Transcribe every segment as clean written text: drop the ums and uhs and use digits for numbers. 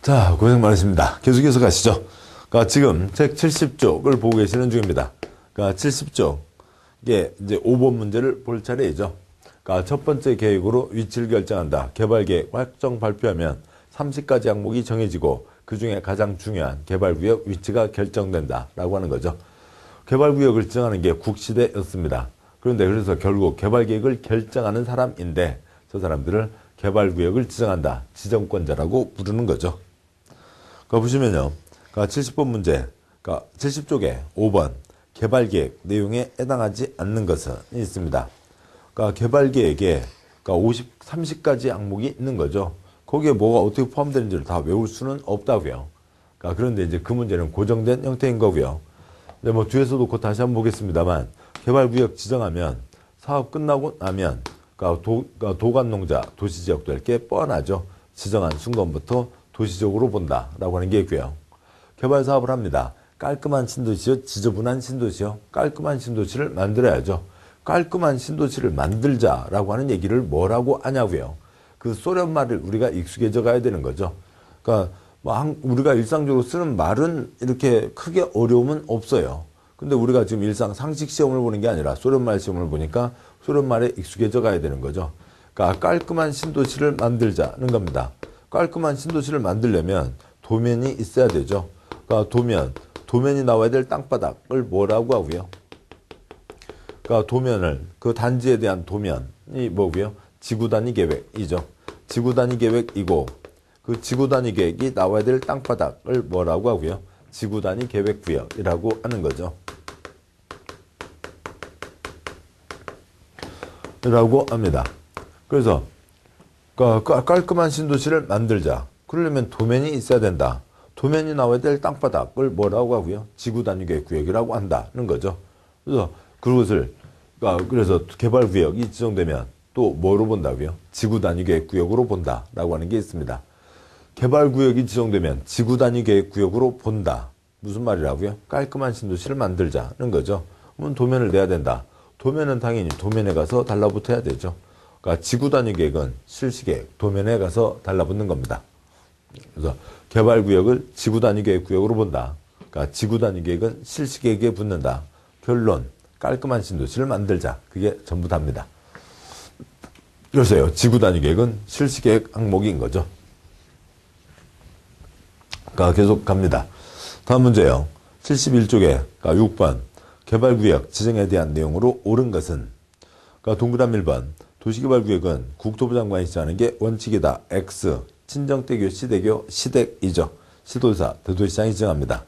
자, 고생 많으십니다. 계속해서 가시죠. 그러니까 지금 책 70쪽을 보고 계시는 중입니다. 그러니까 70쪽, 이게 이제 5번 문제를 볼 차례이죠. 그러니까 첫 번째 계획으로 위치를 결정한다. 개발계획 확정 발표하면 30가지 항목이 정해지고 그 중에 가장 중요한 개발구역 위치가 결정된다 라고 하는 거죠. 개발구역을 지정하는 게 국시대였습니다. 그런데 그래서 결국 개발계획을 결정하는 사람인데 저 사람들을 개발구역을 지정한다. 지정권자라고 부르는 거죠. 보시면요. 70번 문제, 70쪽에 5번 개발계획 내용에 해당하지 않는 것은 있습니다. 개발계획에 30가지 항목이 있는 거죠. 거기에 뭐가 어떻게 포함되는지를 다 외울 수는 없다고요. 그런데 이제 그 문제는 고정된 형태인 거고요. 근데 뭐 뒤에서도 곧 다시 한번 보겠습니다만 개발구역 지정하면 사업 끝나고 나면 도관농자, 도시지역 될 게 뻔하죠. 지정한 순간부터 도시적으로 본다라고 하는 게 있고요. 개발 사업을 합니다. 깔끔한 신도시요, 지저분한 신도시요. 깔끔한 신도시를 만들어야죠. 깔끔한 신도시를 만들자라고 하는 얘기를 뭐라고 하냐고요. 그 소련 말을 우리가 익숙해져 가야 되는 거죠. 그러니까 우리가 일상적으로 쓰는 말은 이렇게 크게 어려움은 없어요. 근데 우리가 지금 일상 상식 시험을 보는 게 아니라 소련말 시험을 보니까 소련말에 익숙해져 가야 되는 거죠. 그러니까 깔끔한 신도시를 만들자는 겁니다. 깔끔한 신도시를 만들려면 도면이 있어야 되죠. 그러니까 도면이 나와야 될 땅바닥을 뭐라고 하고요. 그러니까 도면을, 그 단지에 대한 도면이 뭐고요? 지구단위 계획이죠. 지구단위 계획이고, 그 지구단위 계획이 나와야 될 땅바닥을 뭐라고 하고요? 지구단위 계획구역이라고 하는 거죠. 라고 합니다. 그래서 깔끔한 신도시를 만들자. 그러려면 도면이 있어야 된다. 도면이 나와야 될 땅바닥을 뭐라고 하고요? 지구단위 계획구역이라고 한다는 거죠. 그래서 그것을 그래서 개발구역이 지정되면 또 뭐로 본다고요? 지구단위 계획구역으로 본다라고 하는 게 있습니다. 개발구역이 지정되면 지구단위 계획구역으로 본다. 무슨 말이라고요? 깔끔한 신도시를 만들자는 거죠. 그러면 도면을 내야 된다. 도면은 당연히 도면에 가서 달라붙어야 되죠. 그러니까 지구단위 계획은 실시계획, 도면에 가서 달라붙는 겁니다. 그래서 개발구역을 지구단위 계획구역으로 본다. 그러니까 지구단위 계획은 실시계획에 붙는다. 결론, 깔끔한 신도시를 만들자. 그게 전부 답니다. 그래서요, 지구단위 계획은 실시계획 항목인 거죠. 계속 갑니다. 다음 문제요. 71쪽에 6번 개발구역 지정에 대한 내용으로 옳은 것은 동그라미 1번 도시개발구역은 국토부 장관이 지정하는 게 원칙이다. X 친정대교 시댁이죠. 시도지사 대도시장이 지정합니다.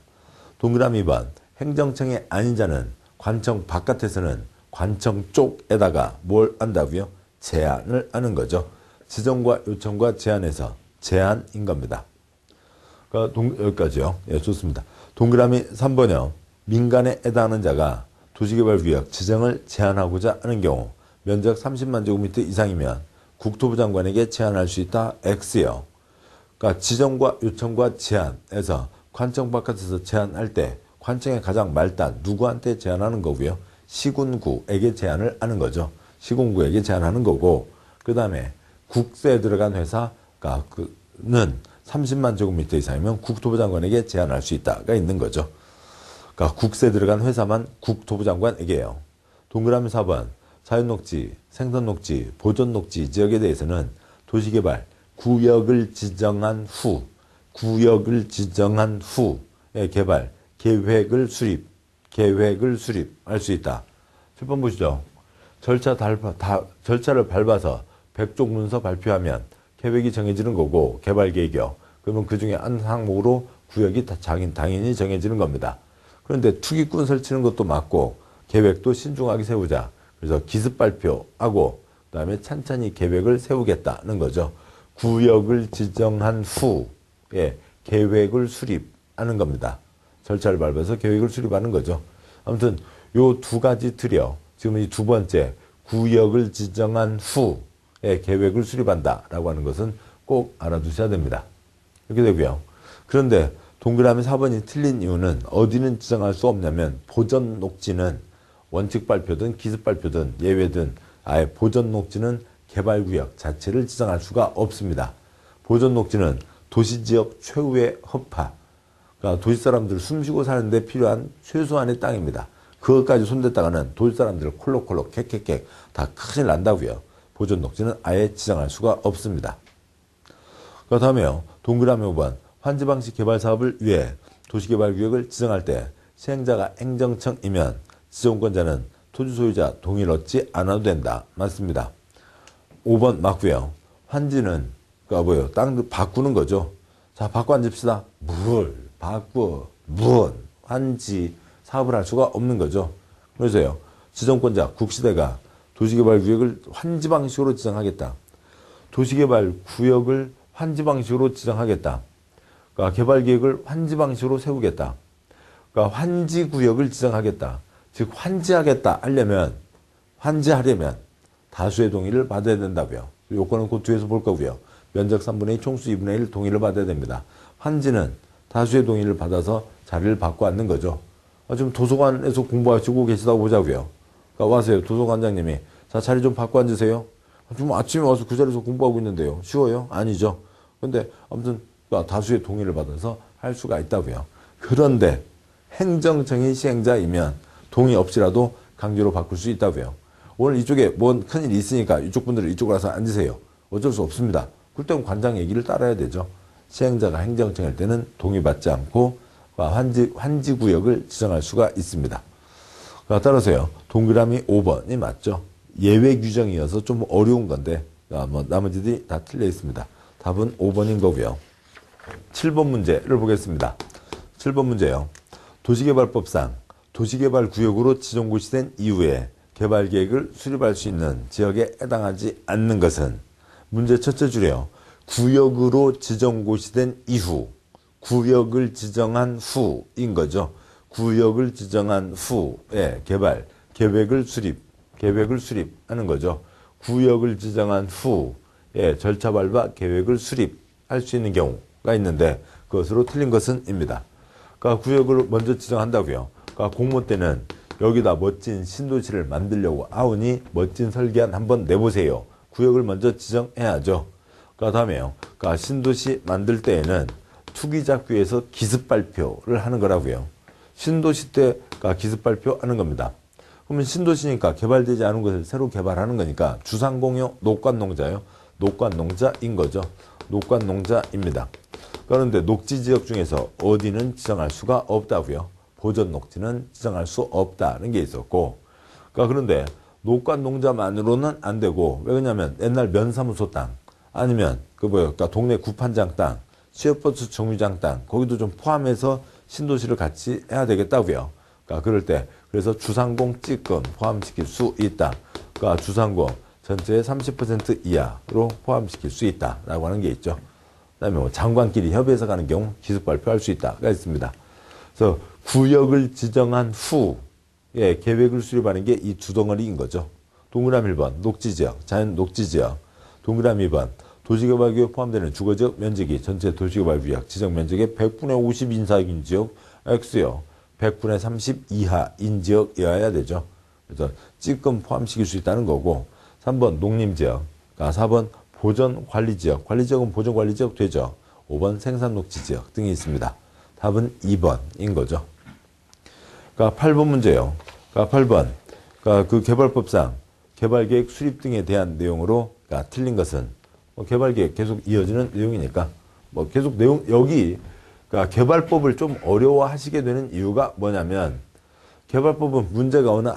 동그라미 2번 행정청의 아닌 자는 관청 바깥에서는 관청 쪽에다가 뭘 한다고요? 제한을 하는 거죠. 지정과 요청과 제한에서 제한인 겁니다. 여기까지요. 예, 좋습니다. 동그라미 3번이요. 민간에 해당하는 자가 도시개발구역 지정을 제한하고자 하는 경우 면적 30만 제곱미터 이상이면 국토부 장관에게 제한할 수 있다. X요. 그러니까 지정과 요청과 제한에서 관청 바깥에서 제한할 때 관청의 가장 말단 누구한테 제한하는 거고요. 시군구에게 제한을 하는 거죠. 시군구에게 제한하는 거고, 그 다음에 국세에 들어간 회사는 30만 제곱미터 이상이면 국토부 장관에게 제한할 수 있다가 있는 거죠. 그러니까 국세에 들어간 회사만 국토부 장관에게요. 동그라미 4번 자연녹지, 생선녹지, 보존녹지 지역에 대해서는 도시개발 구역을 지정한 후의 개발 계획을 수립할 수 있다. 7번 보시죠. 절차를 밟아서 100쪽 문서 발표하면 계획이 정해지는 거고, 개발 계획이요. 그러면 그 중에 한 항목으로 구역이 당연히 정해지는 겁니다. 그런데 투기꾼 설치는 것도 맞고, 계획도 신중하게 세우자. 그래서 기습 발표하고, 그 다음에 찬찬히 계획을 세우겠다는 거죠. 구역을 지정한 후에 계획을 수립하는 겁니다. 절차를 밟아서 계획을 수립하는 거죠. 아무튼, 요 두 가지 틀이요. 지금 이 두 번째, 구역을 지정한 후에 계획을 수립한다라고 하는 것은 꼭 알아두셔야 됩니다. 이렇게 되고요. 그런데 동그라미 4번이 틀린 이유는 어디는 지정할 수 없냐면 보전 녹지는 원칙 발표든 기습 발표든 예외든 아예 보전 녹지는 개발구역 자체를 지정할 수가 없습니다. 보전 녹지는 도시지역 최후의 허파. 그러니까 도시 사람들 숨쉬고 사는데 필요한 최소한의 땅입니다. 그것까지 손댔다가는 도시 사람들 콜록콜록 캑캑캑 다 큰일 난다고요. 보존 녹지는 아예 지정할 수가 없습니다. 그 다음에요. 동그라미 5번. 환지 방식 개발 사업을 위해 도시개발구역을 지정할 때 시행자가 행정청이면 지정권자는 토지 소유자 동의를 얻지 않아도 된다. 맞습니다. 5번 맞고요. 환지는 그러니까 뭐예요? 땅 바꾸는 거죠. 자, 바꿔 앉읍시다. 바꿔, 환지 사업을 할 수가 없는 거죠. 그래서요. 지정권자 국시대가 도시개발구역을 환지 방식으로 지정하겠다. 도시개발구역을 환지 방식으로 지정하겠다. 그러니까 개발계획을 환지 방식으로 세우겠다. 그러니까 환지구역을 지정하겠다. 즉 환지하겠다 환지하려면 다수의 동의를 받아야 된다고요. 요건은 그 뒤에서 볼 거고요. 면적 3분의 2, 총수 2분의 1 동의를 받아야 됩니다. 환지는 다수의 동의를 받아서 자리를 바꿔 앉는 거죠. 지금 도서관에서 공부하시고 계시다고 보자고요. 그러니까 와서요. 도서관장님이 자 자리 좀 바꿔 앉으세요. 좀 아침에 와서 그 자리에서 공부하고 있는데요. 쉬워요? 아니죠. 근데 아무튼 다수의 동의를 받아서 할 수가 있다고요. 그런데 행정청이 시행자이면 동의 없이라도 강제로 바꿀 수 있다고요. 오늘 이쪽에 뭔 큰일이 있으니까 이쪽 분들은 이쪽으로 와서 앉으세요. 어쩔 수 없습니다. 그럴 때는 관장 얘기를 따라야 되죠. 시행자가 행정청일 때는 동의받지 않고 환지구역을 지정할 수가 있습니다. 따라서요. 동그라미 5번이 맞죠. 예외 규정이어서 좀 어려운 건데 나머지들이 다 틀려 있습니다. 답은 5번인 거고요. 7번 문제를 보겠습니다. 7번 문제요. 도시개발법상 도시개발구역으로 지정고시된 이후에 개발계획을 수립할 수 있는 지역에 해당하지 않는 것은 문제 첫째 줄에요. 구역으로 지정고시된 이후, 구역을 지정한 후인 거죠. 구역을 지정한 후에 계획을 수립하는 거죠. 구역을 지정한 후에 절차 밟아 계획을 수립할 수 있는 경우가 있는데 그것으로 틀린 것은 입니다. 그러니까 구역을 먼저 지정한다고요. 그러니까 공모 때는 여기다 멋진 신도시를 만들려고 하오니 멋진 설계안 한번 내보세요. 구역을 먼저 지정해야죠. 그 다음에요. 그러니까 신도시 만들 때에는 투기작구에서 기습 발표를 하는 거라고요. 신도시 때 기습 발표하는 겁니다. 그러면 신도시니까 개발되지 않은 것을 새로 개발하는 거니까 주상공유 녹관농자요. 녹관농자인 거죠. 녹관농자입니다. 그런데 녹지지역 중에서 어디는 지정할 수가 없다고요. 보전 녹지는 지정할 수 없다는 게 있었고, 그런데 녹관농자만으로는 안 되고, 왜 그러냐면 옛날 면사무소 땅, 아니면 그러니까 동네 구판장 땅, 시외버스 정류장 땅, 거기도 좀 포함해서 신도시를 같이 해야 되겠다고요. 그럴 때 그래서 주상공 찌끔 포함시킬 수 있다. 그러니까 주상공 전체의 30% 이하로 포함시킬 수 있다라고 하는 게 있죠. 그다음에 장관끼리 협의해서 가는 경우 기습 발표할 수 있다가 있습니다. 그래서 구역을 지정한 후에 계획을 수립하는 게 이 두 덩어리인 거죠. 동그라미 1번 녹지지역, 자연 녹지지역. 동그라미 2번 도시개발구역 포함되는 주거지역 면적이 전체 도시개발구역 지정 면적의 100분의 50 이상인 지역 X요. 100분의 30 이하인 지역이어야 되죠. 그래서 찌끔 포함시킬 수 있다는 거고 3번 농림지역, 4번 보전관리지역, 관리지역은 보전관리지역 되죠. 5번 생산녹지지역 등이 있습니다. 답은 2번인 거죠. 8번 문제요. 8번 그 개발법상 개발계획 수립 등에 대한 내용으로 틀린 것은 개발계획 계속 이어지는 내용이니까 계속 내용 여기 개발법을 좀 어려워하시게 되는 이유가 뭐냐면 개발법은 문제가 어느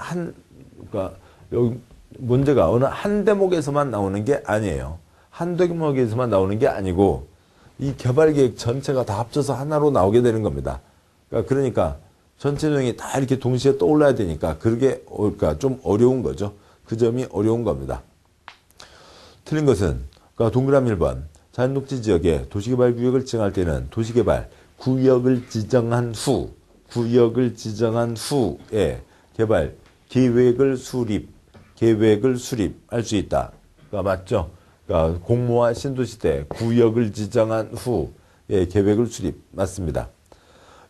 한 대목에서만 나오는 게 아니에요. 한 대목에서만 나오는 게 아니고 이 개발계획 전체가 다 합쳐서 하나로 나오게 되는 겁니다. 그러니까 전체 내용이 다 이렇게 동시에 떠올라야 되니까 그게 좀 어려운 거죠. 그 점이 어려운 겁니다. 틀린 것은 동그라미 1번 자연녹지지역에 도시개발구역을 지정할 때는 도시개발 구역을 지정한 후에 개발 계획을 수립할 수 있다. 맞죠? 공모와 신도시 때 구역을 지정한 후에 계획을 수립 맞습니다.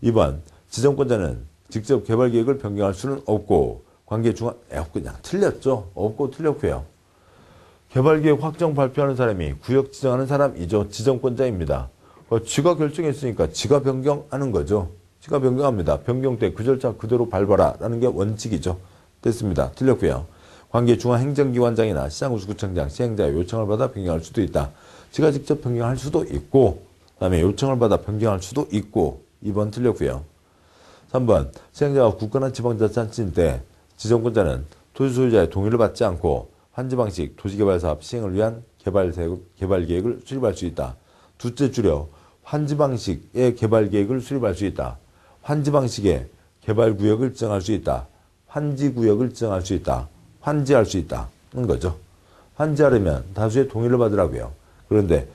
2번 지정권자는 직접 개발계획을 변경할 수는 없고 그냥 틀렸죠. 없고 틀렸고요. 개발계획 확정 발표하는 사람이 구역 지정하는 사람이죠. 지정권자입니다. 지가 결정했으니까 지가 변경하는 거죠. 지가 변경합니다. 변경 때 그 절차 그대로 밟아라 라는 게 원칙이죠. 됐습니다. 틀렸고요. 관계 중앙행정기관장이나 시장구청장, 시행자의 요청을 받아 변경할 수도 있다. 지가 직접 변경할 수도 있고 그 다음에 요청을 받아 변경할 수도 있고 2번 틀렸고요. 3번 시행자가 국가나 지방자치단체인 때 지정권자는 토지 소유자의 동의를 받지 않고 환지방식 도시개발사업 시행을 위한 개발계획을 수립할 수 있다. 둘째 줄여 환지방식의 개발계획을 수립할 수 있다. 환지방식의 개발구역을 지정할 수 있다. 환지구역을 지정할 수 있다. 환지할 수 있다는 거죠. 환지하려면 다수의 동의를 받으라고요. 그런데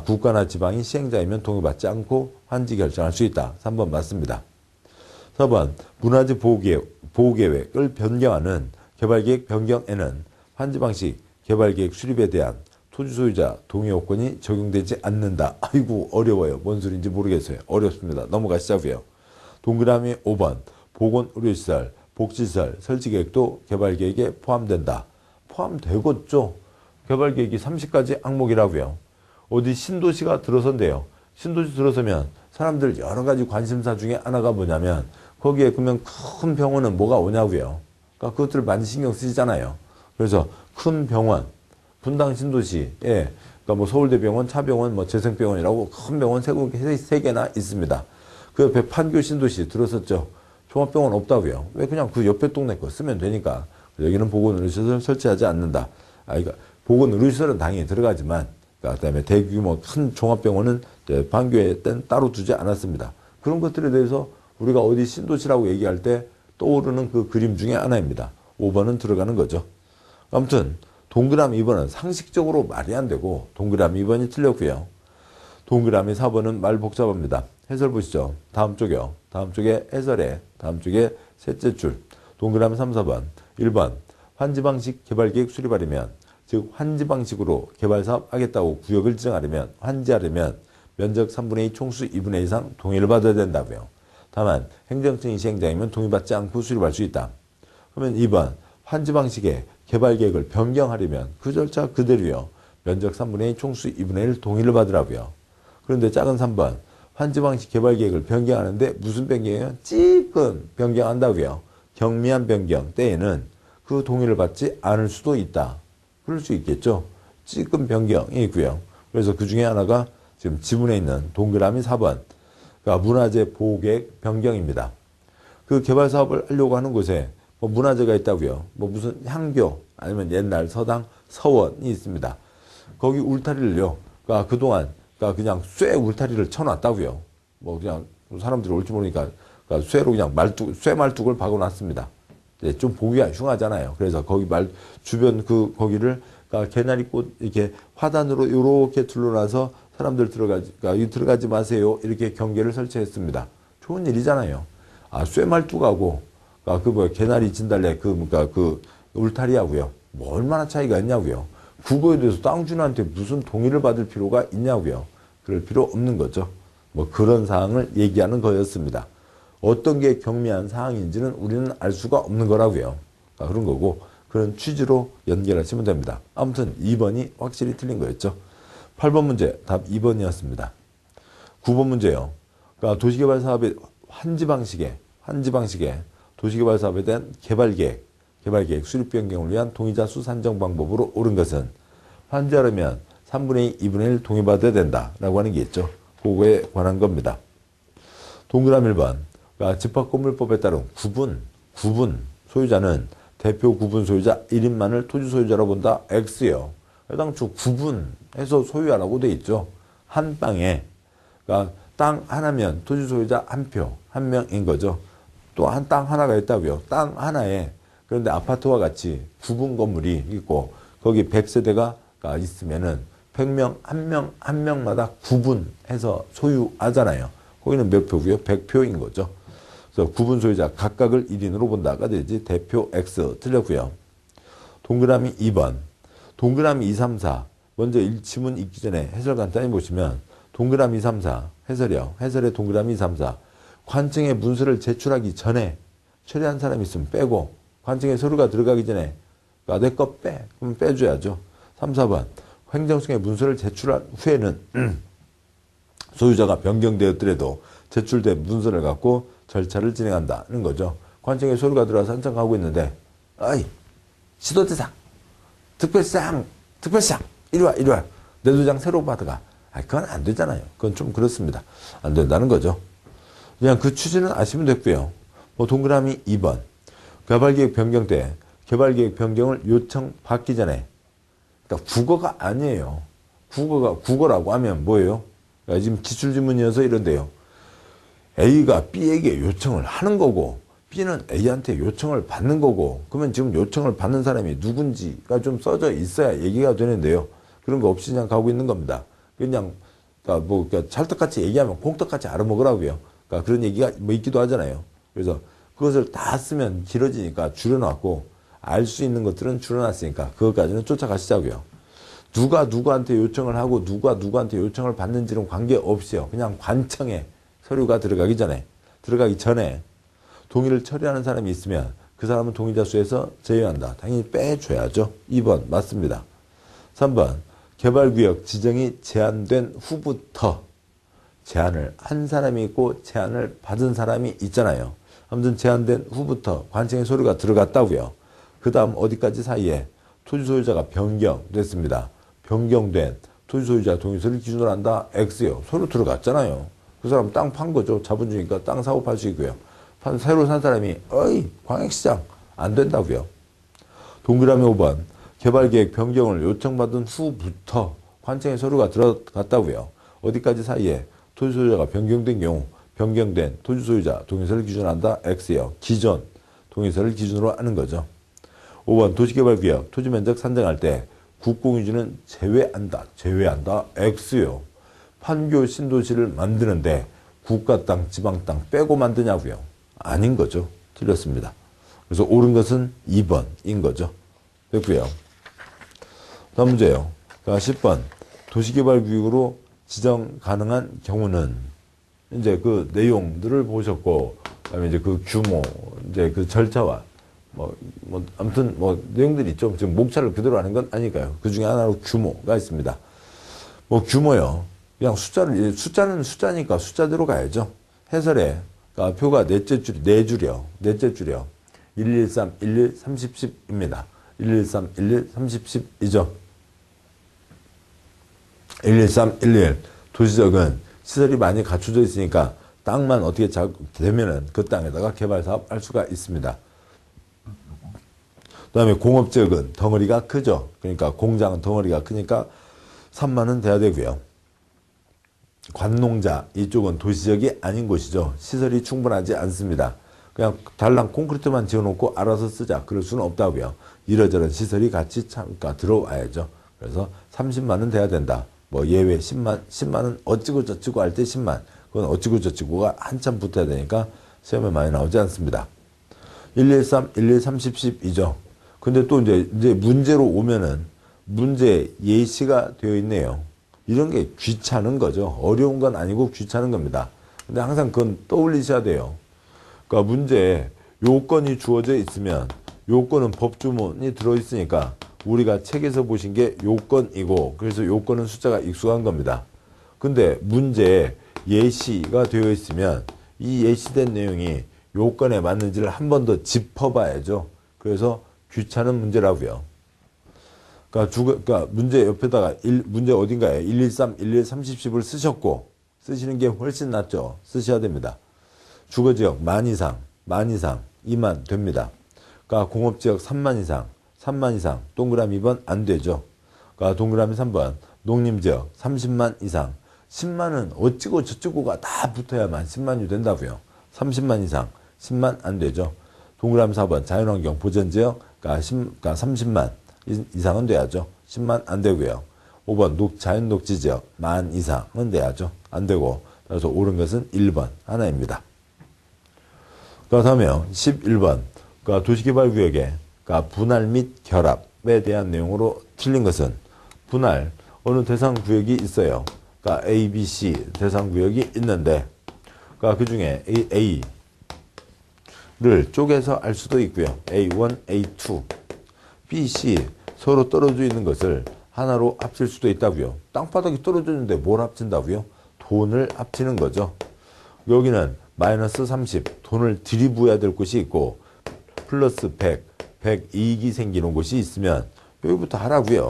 국가나 지방이 시행자이면 동의받지 않고 환지 결정할 수 있다. 3번 맞습니다. 4번 문화재 보호계획을 변경하는 개발계획 변경에는 환지방식 개발계획 수립에 대한 토지 소유자 동의 요건이 적용되지 않는다. 아이고 어려워요. 뭔 소리인지 모르겠어요. 어렵습니다. 넘어가시자고요. 동그라미 5번 보건의료시설, 복지시설 설치계획도 개발계획에 포함된다. 포함되겠죠. 개발계획이 30가지 항목이라고요. 어디 신도시가 들어선대요. 신도시 들어서면 사람들 여러 가지 관심사 중에 하나가 뭐냐면 거기에 그러면 큰 병원은 뭐가 오냐고요. 그러니까 그것들을 많이 신경 쓰시잖아요. 그래서 큰 병원, 분당 신도시에 그러니까 뭐 서울대병원, 차병원, 뭐 재생병원이라고 큰 병원 세 개나 있습니다. 그 옆에 판교 신도시 들었었죠. 종합병원 없다고요. 왜 그냥 그 옆에 동네 거 쓰면 되니까. 여기는 보건의료시설 설치하지 않는다. 그러니까 보건의료시설은 당연히 들어가지만 그다음에 대규모 큰 종합병원은 판교에 따로 두지 않았습니다. 그런 것들에 대해서 우리가 어디 신도시라고 얘기할 때 떠오르는 그 그림 중에 하나입니다. 5번은 들어가는 거죠. 아무튼 동그라미 2번은 상식적으로 말이 안 되고 동그라미 2번이 틀렸고요. 동그라미 4번은 말 복잡합니다. 해설 보시죠. 다음 쪽이요. 다음 쪽에 해설에 다음 쪽에 셋째 줄. 동그라미 3, 4번. 1번 환지방식 개발계획 수립하려면 즉 환지방식으로 개발사업 하겠다고 구역을 지정하려면 환지하려면 면적 3분의 2 총수 2분의 2 이상 동의를 받아야 된다고요. 다만 행정청이 시행자이면 동의받지 않고 수립할 수 있다. 그러면 2번 환지방식의 개발계획을 변경하려면 그 절차 그대로요. 면적 3분의 2 총수 2분의 1 동의를 받으라고요. 그런데 작은 3번 환지방식 개발계획을 변경하는데 무슨 변경이에요? 찌끔 변경한다고요. 경미한 변경 때에는 그 동의를 받지 않을 수도 있다. 그럴 수 있겠죠. 찌끔 변경이 있고요. 그래서 그 중에 하나가 지금 지문에 있는 동그라미 4번. 그러니까 문화재 보호계획 변경입니다. 그 개발 사업을 하려고 하는 곳에 뭐 문화재가 있다고요. 뭐 무슨 향교 아니면 옛날 서당, 서원이 있습니다. 거기 울타리를요. 그러니까 그동안 그냥 쇠 울타리를 쳐놨다고요. 뭐 그냥 사람들이 올지 모르니까 쇠로 그냥 쇠 말뚝을 박아놨습니다. 좀 보기가 흉하잖아요. 그래서 거기 주변 거기를 개나리꽃 이렇게 화단으로 이렇게 둘러놔서 사람들 들어가지 마세요. 이렇게 경계를 설치했습니다. 좋은 일이잖아요. 쇠 말뚝하고 개나리 진달래 그 울타리하고요. 뭐 얼마나 차이가 있냐고요. 그거에 대해서 땅 주인한테 무슨 동의를 받을 필요가 있냐고요. 그럴 필요 없는 거죠. 뭐 그런 사항을 얘기하는 거였습니다. 어떤 게 경미한 사항인지는 우리는 알 수가 없는 거라고요. 그런 거고 그런 취지로 연결하시면 됩니다. 아무튼 2번이 확실히 틀린 거였죠. 8번 문제 답 2번이었습니다. 9번 문제요. 그러니까 도시개발 사업의 환지 방식에 도시개발 사업에 대한 개발계획 수립 변경을 위한 동의자 수 산정 방법으로 옳은 것은 환지하려면 3분의 2, 2분의 1 동의받아야 된다라고 하는 게 있죠. 그거에 관한 겁니다. 동그라미 1번. 그러니까 집합건물법에 따른 구분 소유자는 대표 구분 소유자 1인만을 토지 소유자로 본다. X요. 해당초 구분해서 소유하라고 돼 있죠. 한 땅에 그러니까 땅 하나면 토지 소유자 한 명인 거죠. 또 한 땅 하나가 있다고요. 땅 하나에 그런데 아파트와 같이 구분 건물이 있고 거기 100세대가 있으면은 100명 한 명마다 구분해서 소유하잖아요. 거기는 몇 표고요? 100표인 거죠. 그래서 구분 소유자 각각을 1인으로 본다가 되지 대표 X 틀렸고요. 동그라미 2번. 동그라미 2, 3, 4. 먼저 지문 읽기 전에 해설 간단히 보시면 동그라미 2, 3, 4 해설이요. 해설의 동그라미 2, 3, 4. 관청에 문서를 제출하기 전에 처리한 사람이 있으면 빼고 관청에 서류가 들어가기 전에 내 거 빼. 그럼 빼줘야죠. 3, 4번. 행정청에 문서를 제출한 후에는 소유자가 변경되었더라도 제출된 문서를 갖고 절차를 진행한다는 거죠. 관청에 서류가 들어와서 한참 가고 있는데, 어이, 시도대상, 특별상, 이리 와. 내 도장 새로 받아가. 그건 안 되잖아요. 그건 좀 그렇습니다. 안 된다는 거죠. 그냥 그 취지는 아시면 됐고요. 뭐 동그라미 2번. 개발계획 변경 때 개발계획 변경을 요청받기 전에, 그러니까 국어가 아니에요. 국어라고 하면 뭐예요? 그러니까 지금 기출지문이어서 이런데요. A가 B에게 요청을 하는 거고, B는 A한테 요청을 받는 거고, 그러면 지금 요청을 받는 사람이 누군지가 좀 써져 있어야 얘기가 되는데요. 그런 거 없이 그냥 가고 있는 겁니다. 그러니까 찰떡같이 얘기하면 콩떡같이 알아먹으라고요. 그러니까 그런 얘기가 뭐 있기도 하잖아요. 그래서 그것을 다 쓰면 길어지니까 줄여놨고, 알 수 있는 것들은 줄여놨으니까 그것까지는 쫓아가시자고요. 누가 누구한테 요청을 하고 누가 누구한테 요청을 받는지는 관계없이요. 그냥 관청에 서류가 들어가기 전에 동의를 처리하는 사람이 있으면 그 사람은 동의자 수에서 제외한다. 당연히 빼줘야죠. 2번 맞습니다. 3번 개발구역 지정이 제한된 후부터, 제한을 한 사람이 있고 제한을 받은 사람이 있잖아요. 아무튼 제한된 후부터 관청에 서류가 들어갔다고요. 그 다음 어디까지 사이에 토지 소유자가 변경됐습니다. 변경된 토지 소유자 동의서를 기준으로 한다. X요. 서류 들어갔잖아요. 그 사람 땅 판 거죠. 자본주의니까 땅 사고 팔 수 있고요. 새로 산 사람이 어이 광역시장 안 된다고요. 동그라미 5번 개발계획 변경을 요청받은 후부터 관청에 서류가 들어갔다고요. 어디까지 사이에 토지 소유자가 변경된 경우 변경된 토지 소유자 동의서를 기준으로 한다. X요. 기존 동의서를 기준으로 하는 거죠. 5번 도시개발구역 토지면적 산정할 때 국공유지는 제외한다. X요. 판교 신도시를 만드는데 국가 땅, 지방 땅 빼고 만드냐고요. 아닌 거죠. 틀렸습니다. 그래서 옳은 것은 2번인 거죠. 됐고요. 다음 문제요. 10번 도시개발구역으로 지정 가능한 경우는 이제 그 내용들을 보셨고, 그다음에 이제 그 규모, 이제 그 절차와 아무튼 내용들이 있죠. 지금 목차를 그대로 하는 건 아니까요. 그 중에 하나로 규모가 있습니다. 규모요. 그냥 숫자는 숫자니까 숫자대로 가야죠. 해설에, 그러니까 표가 넷째 줄이요. 113, 11, 30, 10입니다. 113, 11, 30, 10이죠. 113, 11. 도시적은 시설이 많이 갖춰져 있으니까 땅만 어떻게 되면은 그 땅에다가 개발 사업 할 수가 있습니다. 그 다음에 공업지역은 덩어리가 크죠. 그러니까 공장은 덩어리가 크니까 3만은 돼야 되고요. 관농자, 이쪽은 도시적이 아닌 곳이죠. 시설이 충분하지 않습니다. 그냥 달랑 콘크리트만 지어놓고 알아서 쓰자. 그럴 수는 없다고요. 이러저런 시설이 같이 들어와야죠. 그래서 30만은 돼야 된다. 예외 10만은 어찌고 저찌고 할 때 10만. 그건 어찌고 저찌고가 한참 붙어야 되니까 시험에 많이 나오지 않습니다. 113, 11, 30, 10이죠. 근데 또 이제 문제로 오면은 문제 예시가 되어 있네요. 이런 게 귀찮은 거죠. 어려운 건 아니고 귀찮은 겁니다. 근데 항상 그건 떠올리셔야 돼요. 그러니까 문제에 요건이 주어져 있으면 요건은 법주문이 들어있으니까 우리가 책에서 보신 게 요건이고, 그래서 요건은 숫자가 익숙한 겁니다. 근데 문제에 예시가 되어 있으면 이 예시된 내용이 요건에 맞는지를 한 번 더 짚어봐야죠. 그래서 귀찮은 문제라고요. 그러니까 문제 옆에다가 문제 어딘가에 113, 11, 30, 10을 쓰셨고, 쓰시는 게 훨씬 낫죠. 쓰셔야 됩니다. 주거지역 만 이상 2만 됩니다. 그러니까 공업지역 3만 이상 동그라미 2번 안 되죠. 그러니까 동그라미 3번 농림지역 30만 이상 10만은 어찌고 저찌고가 다 붙어야만 10만이 된다고요. 30만 이상 10만 안 되죠. 동그라미 4번 자연환경 보전지역 그러니까 30만 이상은 돼야죠. 10만 안 되고요. 5번 자연녹지지역 만 이상은 돼야죠. 안 되고, 그래서 옳은 것은 1번 하나입니다. 그 다음에요. 11번 그러니까 도시개발구역에 분할 및 결합에 대한 내용으로 틀린 것은, 분할 어느 대상구역이 있어요. 그러니까 A, B, C 대상구역이 있는데, 그러니까 그 중에 A를 쪼개서 알 수도 있고요. A1, A2, B, C 서로 떨어져 있는 것을 하나로 합칠 수도 있다고요. 땅바닥이 떨어져 있는데 뭘 합친다고요? 돈을 합치는 거죠. 여기는 마이너스 30, 돈을 들이부어야 될 곳이 있고, 플러스 100, 100 이익이 생기는 곳이 있으면 여기부터 하라고요.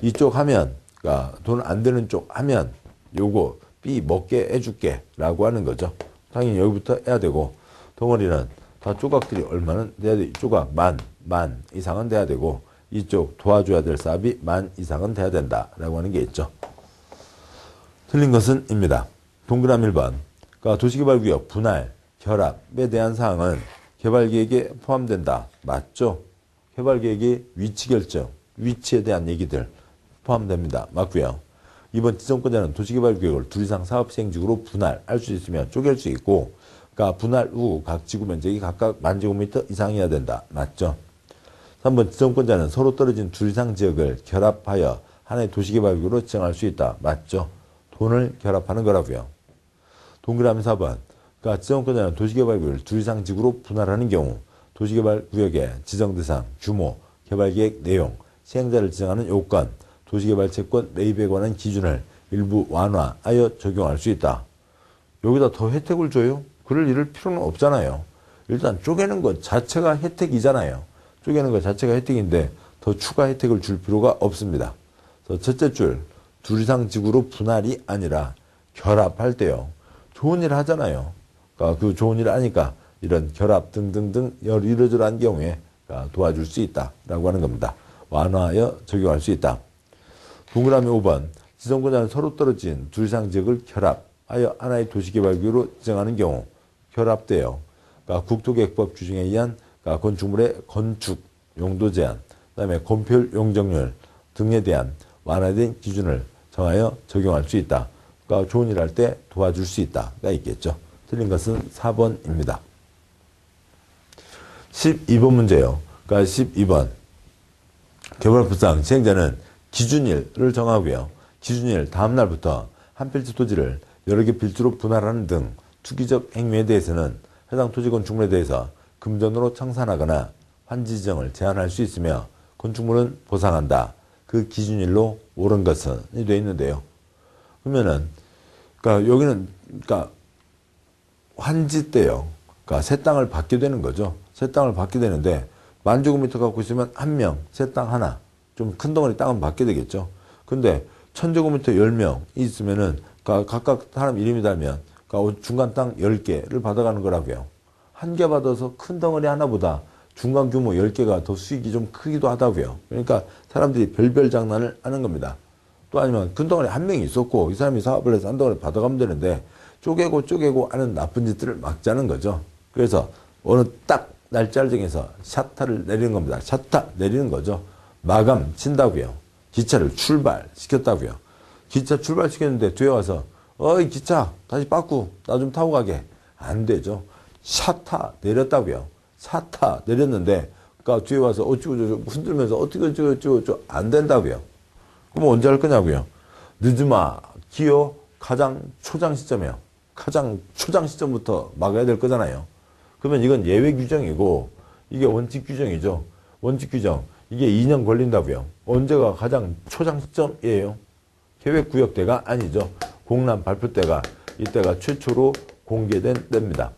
이쪽 하면, 그러니까 돈 안 되는 쪽 하면 요거 B 먹게 해줄게 라고 하는 거죠. 당연히 여기부터 해야 되고, 덩어리는 다 조각들이 얼마는 돼야 돼. 조각 만 이상은 돼야 되고, 이쪽 도와줘야 될 삽이 10,000 이상은 돼야 된다 라고 하는 게 있죠. 틀린 것은 입니다. 동그라미 1번. 그러니까 도시개발구역 분할, 결합에 대한 사항은 개발계획에 포함된다. 맞죠? 개발계획의 위치 결정, 위치에 대한 얘기들 포함됩니다. 맞고요. 이번 지정권자는 도시개발구역을 둘 이상 사업시행지구로 분할할 수 있으며 쪼갤 수 있고, 그러니까 분할 후 각 지구 면적이 각각 10,000제곱미터 이상이어야 된다. 맞죠? 3번 지정권자는 서로 떨어진 둘 이상 지역을 결합하여 하나의 도시개발구역으로 지정할 수 있다. 맞죠? 돈을 결합하는 거라고요. 동그라미 4번. 그러니까 지정권자는 도시개발구역을 둘 이상 지구로 분할하는 경우 도시개발구역의 지정대상, 규모, 개발계획 내용, 시행자를 지정하는 요건, 도시개발채권 매입에 관한 기준을 일부 완화하여 적용할 수 있다. 여기다 더 혜택을 줘요? 그럴 이럴 필요는 없잖아요. 일단 쪼개는 것 자체가 혜택이잖아요. 쪼개는 것 자체가 혜택인데 더 추가 혜택을 줄 필요가 없습니다. 그래서 첫째 줄, 둘 이상 지구로 분할이 아니라 결합할 때요. 좋은 일 하잖아요. 그러니까 그 좋은 일 하니까 이런 결합 등등등 이러저러한 경우에 도와줄 수 있다라고 하는 겁니다. 완화하여 적용할 수 있다. 동그라미 5번. 지정권자는 서로 떨어진 둘 이상 지역을 결합하여 하나의 도시개발구역으로 지정하는 경우 결합돼요. 그러니까 국토계획법 규정에 의한 건축물의 건축 용도 제한, 그다음에 건폐율 용적률 등에 대한 완화된 기준을 정하여 적용할 수 있다. 그러니까 좋은 일 할 때 도와줄 수 있다가 있겠죠. 틀린 것은 4번입니다. 12번 문제요. 그러니까 12번. 개발법상 시행자는 기준일을 정하고요. 기준일 다음 날부터 한 필지 토지를 여러 개 필지로 분할하는 등 투기적 행위에 대해서는 해당 토지 건축물에 대해서 금전으로 청산하거나 환지 지정을 제한할 수 있으며 건축물은 보상한다. 그 기준일로 옳은 것은 되어 있는데요. 그러면은 그러니까 여기는 그러니까 환지 때요. 그러니까 새 땅을 받게 되는 거죠. 새 땅을 받게 되는데 10,000제곱미터 갖고 있으면 한 명, 새 땅 하나, 좀 큰 덩어리 땅은 받게 되겠죠. 근데 1,000제곱미터 10명이 있으면은 각각 사람 이름이 달면 중간 땅 10개를 받아가는 거라고요. 한 개 받아서 큰 덩어리 하나보다 중간 규모 10개가 더 수익이 좀 크기도 하다고요. 그러니까 사람들이 별별 장난을 하는 겁니다. 또 아니면 큰 덩어리 한 명이 있었고 이 사람이 사업을 해서 한 덩어리 받아가면 되는데 쪼개고 하는 나쁜 짓들을 막자는 거죠. 그래서 어느 딱 날짜를 정해서 샤타를 내리는 겁니다. 샤타 내리는 거죠. 마감 친다고요. 기차를 출발시켰다고요. 기차 출발시켰는데 뒤에 와서 어이 기차 다시 빠꾸 나 좀 타고 가게. 안 되죠. 샤타 내렸다고요. 샤타 내렸는데 그러니까 뒤에 와서 어쩌고 흔들면서 어쩌고 안 된다고요. 그럼 언제 할 거냐고요. 늦으마 기어 가장 초장 시점이요. 가장 초장 시점부터 막아야 될 거잖아요. 그러면 이건 예외 규정이고 이게 원칙 규정이죠. 원칙 규정 이게 2년 걸린다고요. 언제가 가장 초장 시점이에요. 계획구역 때가 아니죠. 공람 발표 때가 이때가 최초로 공개된 때입니다.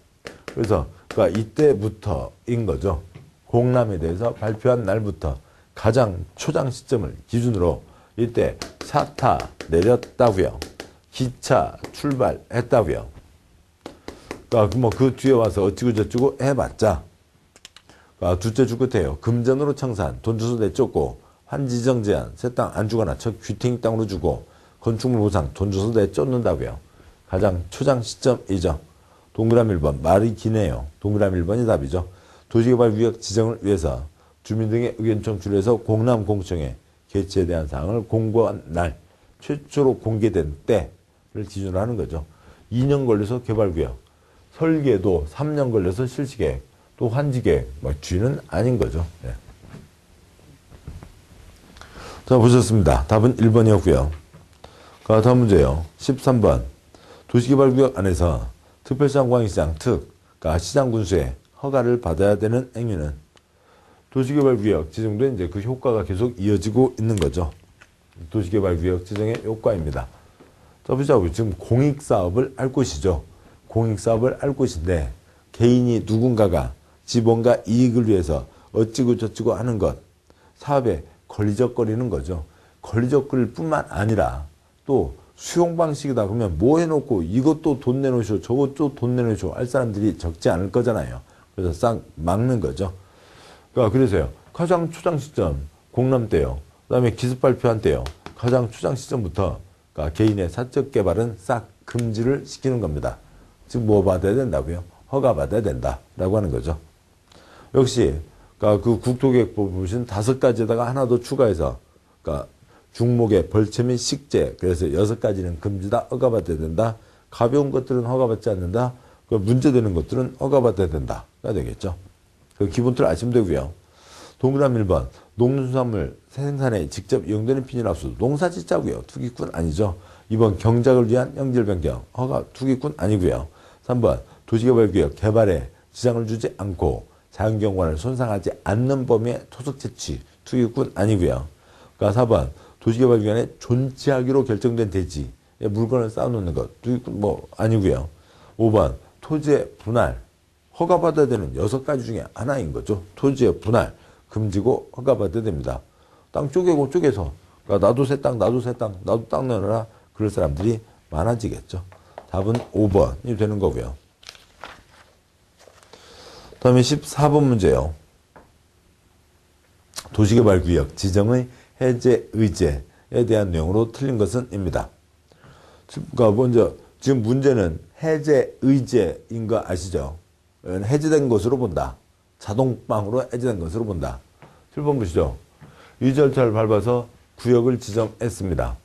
그래서 그러니까 이때부터인 거죠. 공람에 대해서 발표한 날부터 가장 초장 시점을 기준으로 이때 샤타 내렸다고요. 기차 출발했다고요. 그러니까 뭐 그 뒤에 와서 어찌고 저찌고 해봤자 그러니까 둘째 주 끝에요. 금전으로 청산, 돈 주소 내쫓고 환지정 제한, 새 땅 안 주거나 첫 귀퉁이 땅으로 주고 건축물 보상, 돈 주소 내쫓는다고요. 가장 초장 시점이죠. 동그라미 1번 말이 기네요. 동그라미 1번이 답이죠. 도시개발구역 지정을 위해서 주민 등의 의견 청취를 해서 공람공청회 개최에 대한 사항을 공고한 날 최초로 공개된 때를 기준으로 하는 거죠. 2년 걸려서 개발구역, 설계도 3년 걸려서 실시계획, 또 환지계획, 쥐는 아닌 거죠. 네. 자, 보셨습니다. 답은 1번이었고요. 다음 문제요. 13번. 도시개발구역 안에서 특별시장 공항시장 그러니까 시장 군수의 허가를 받아야 되는 행위는 도시개발구역 지정된 이제 그 효과가 계속 이어지고 있는 거죠. 도시개발구역 지정의 효과입니다. 자, 보자고요. 지금 공익사업을 할 곳이죠. 공익사업을 할 곳인데 개인이 누군가가 지번과 이익을 위해서 어찌고 저찌고 하는 것, 사업에 걸리적거리는 거죠. 걸리적거릴 뿐만 아니라 또 수용 방식이다 그러면 뭐 해놓고 이것도 돈 내놓으셔 저것도 돈 내놓으셔 할 사람들이 적지 않을 거잖아요. 그래서 싹 막는 거죠. 그러니까 그래서요. 가장 초장 시점 공람 때요. 그 다음에 기습 발표한 때요. 가장 초장 시점부터 그러니까 개인의 사적 개발은 싹 금지를 시키는 겁니다. 즉 뭐 받아야 된다고요? 허가 받아야 된다라고 하는 거죠. 역시 그러니까 그 국토계획법 보시면 5가지에다가 하나 더 추가해서 그러니까 중목의 벌채 및 식재 그래서 6가지는 금지다 허가받아야 된다. 가벼운 것들은 허가받지 않는다. 그 문제되는 것들은 허가받아야 된다가 되겠죠. 그 기본틀을 아시면 되고요. 동그라미 1번 농수산물 생산에 직접 이용되는 피니라서 농사짓자고요. 투기꾼 아니죠. 2번 경작을 위한 형질 변경 허가 투기꾼 아니고요. 3번 도시개발구역 개발에 지장을 주지 않고 자연경관을 손상하지 않는 범위의 토속 채취 투기꾼 아니고요. 그러니까 4번 도시개발기관에 존치하기로 결정된 대지에 물건을 쌓아놓는 것 투기꾼 뭐 아니고요. 5번 토지의 분할 허가받아야 되는 6가지 중에 하나인 거죠. 토지의 분할 금지고 허가받아야 됩니다. 땅 쪼개고 쪼개서 그러니까 나도 새 땅 나도 새 땅 나도 땅 내놔라 그럴 사람들이 많아지겠죠. 답은 5번이 되는 거고요. 다음에 14번 문제요. 도시개발구역 지정의 해제 의제에 대한 내용으로 틀린 것은 입니다. 그러니까 먼저 지금 문제는 해제 의제인 거 아시죠? 해제된 것으로 본다. 자동방으로 해제된 것으로 본다. 7번 보시죠. 이 절차를 밟아서 구역을 지정했습니다.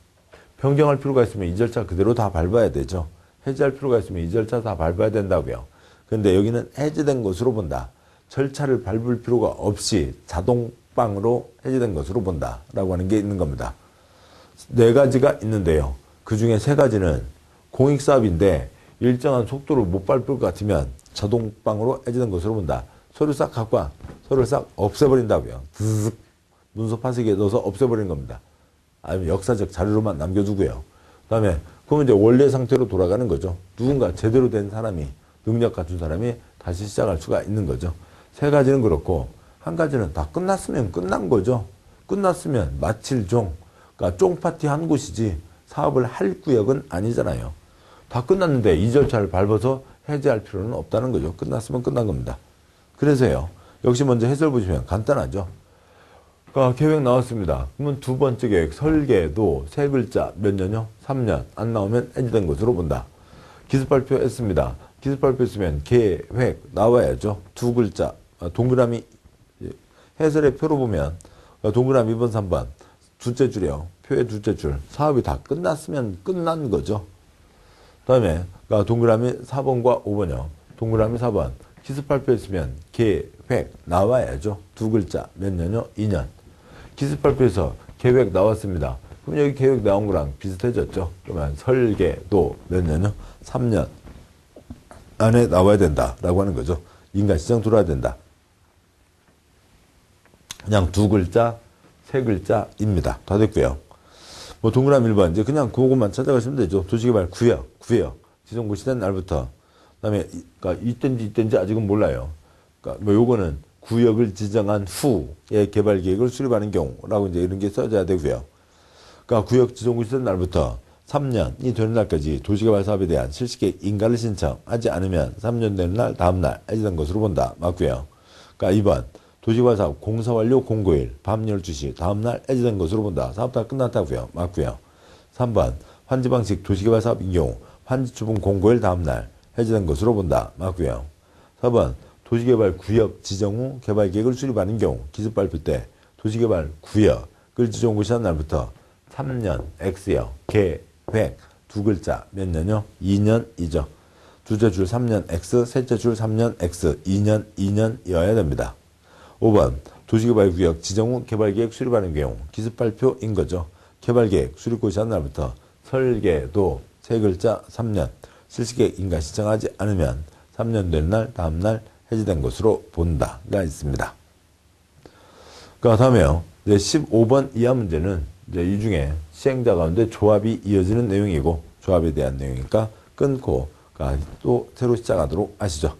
변경할 필요가 있으면 이 절차 그대로 다 밟아야 되죠. 해제할 필요가 있으면 이 절차 다 밟아야 된다고요. 근데 여기는 해제된 것으로 본다. 절차를 밟을 필요가 없이 자동방으로 해제된 것으로 본다라고 하는 게 있는 겁니다. 4가지가 있는데요. 그 중에 3가지는 공익사업인데 일정한 속도를 못 밟을 것 같으면 자동방으로 해제된 것으로 본다. 서류 싹 갖고 와. 서류를 싹 없애버린다고요. 드슥 문서 파쇄기에 넣어서 없애버리는 겁니다. 아니면 역사적 자료로만 남겨두고요. 그 다음에 그러면 이제 원래 상태로 돌아가는 거죠. 누군가 제대로 된 사람이 능력 갖춘 사람이 다시 시작할 수가 있는 거죠. 3가지는 그렇고 1가지는 다 끝났으면 끝난 거죠. 끝났으면 마칠 종 그러니까 쫑파티 한 곳이지 사업을 할 구역은 아니잖아요. 다 끝났는데 이 절차를 밟아서 해제할 필요는 없다는 거죠. 끝났으면 끝난 겁니다. 그래서요. 역시 먼저 해설 보시면 간단하죠. 그러니까 계획 나왔습니다. 그러면 2번째 계획 설계도 3글자 몇 년요? 3년 안 나오면 해제된 것으로 본다. 기습 발표했습니다. 기습 발표했으면 계획 나와야죠. 2글자 동그라미 해설의 표로 보면 동그라미 2번 3번 둘째 줄이요. 표의 둘째 줄 사업이 다 끝났으면 끝난 거죠. 그 다음에 동그라미 4번과 5번이요. 동그라미 4번 기습 발표했으면 계획 나와야죠. 2글자 몇 년요? 2년. 기습 발표에서 계획 나왔습니다. 그럼 여기 계획 나온 거랑 비슷해졌죠. 그러면 설계도 몇 년요? 3년 안에 나와야 된다라고 하는 거죠. 인가시정 들어와야 된다. 그냥 2글자, 3글자입니다. 다 됐고요. 뭐 동그라미 1번 이제 그냥 그것만 찾아가시면 되죠. 도시개발 구역 지정고 시된 날부터 그다음에 그러니까 이땐지 아직은 몰라요. 그러니까 뭐 요거는 구역을 지정한 후에 개발 계획을 수립하는 경우라고 이제 이런 게 써져야 되고요. 그러니까 구역 지정고 시된 날부터 3년이 되는 날까지 도시개발 사업에 대한 실시계획 인가를 신청하지 않으면 3년 되는 날 다음 날 해제된 것으로 본다. 맞고요. 그러니까 2번 도시개발 사업 공사 완료 공고일 밤 12시 다음 날 해제된 것으로 본다. 사업 다 끝났다고요. 맞고요. 3번 환지 방식 도시개발 사업인 경우 환지 추분 공고일 다음 날 해제된 것으로 본다. 맞고요. 4번 도시개발 구역 지정 후 개발 계획을 수립하는 경우 기습 발표 때 도시개발 구역을 지정 후 시한 날부터 3년 X요. 계획 2글자 몇 년요? 2년이죠. 둘째 줄 3년 X, 셋째 줄 3년 X, 2년이어야 됩니다. 5번 도시개발구역 지정 후 개발계획 수립하는 경우 기습 발표인 거죠. 개발계획 수립고 시한 날부터 설계도 3글자 3년 실시계획 인가 신청하지 않으면 3년 된 날 다음 날 해제된 것으로 본다가 있습니다. 그 다음에요. 이제 15번 이하 문제는 이제 이 중에 시행자 가운데 조합이 이어지는 내용이고 조합에 대한 내용이니까 끊고 또 새로 시작하도록 하시죠.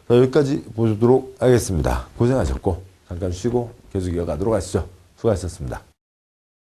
자, 여기까지 보도록 하겠습니다. 고생하셨고 잠깐 쉬고 계속 이어가도록 하시죠. 수고하셨습니다.